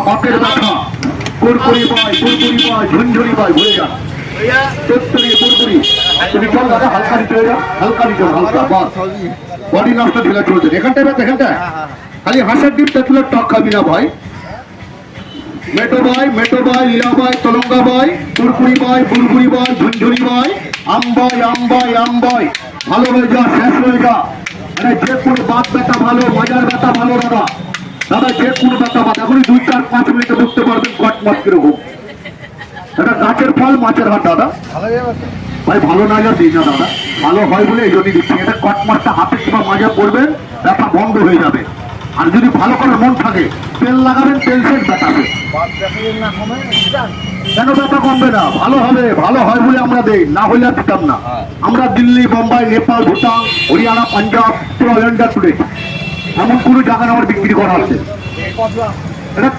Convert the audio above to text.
বাপের ব্যথা, কুরকুরি বয়, ঝুনঝুনি বয়, ভুলে যান চত্বরি কুরকুরি। তুমি চল দাদা, হালকা নিচে হয়ে যাও, হালকা নিচে, হালকা বাস, বডি নষ্ট ঢিলা চলছে এখানটায়, এখানটায় খালি হাঁসের ডিম তেঁতুলের টক খাবি না ভাই। মেটো বয়, লীলা বয়, তলঙ্গা বয়, কুরকুরি বয়, বুড়বুড়ি বয়, ঝুনঝুনি বয়, আম বয়, ভালো হয়ে যা, শেষ হয়ে যা। মানে যে কোনো বাত ব্যথা ভালো, মাজার ব্যথা ভালো দাদা, দাদা যে কোনো ব্যথা বাদ এখনই 2-4-5 মিনিটে বুঝতে পারবেন কট মাছ কিরকম। এটা গাছের ফল মাছের হাট দাদা ভাই, ভালো না যা দিই না দাদা, ভালো হয় বলে এই জন্যই দিচ্ছি। এটা কট মাছটা হাতে কিংবা মাজা পড়বেন, ব্যথা বন্ধ হয়ে যাবে। আর যদি ভালো করে মন থাকে, তেল লাগাবেন, তেল শেষ ব্যথাবে। কেন ব্যথা কমবে না? ভালো হবে, ভালো হয় বলে আমরা দেই, না হলে আর দিতাম না। আমরা দিল্লি, বোম্বাই, নেপাল, ভুটান, হরিয়ানা, পাঞ্জাব, পুরো অল ইন্ডিয়া টুডে এমন কোনো জায়গায় আমার বিক্রি করা আছে। এটা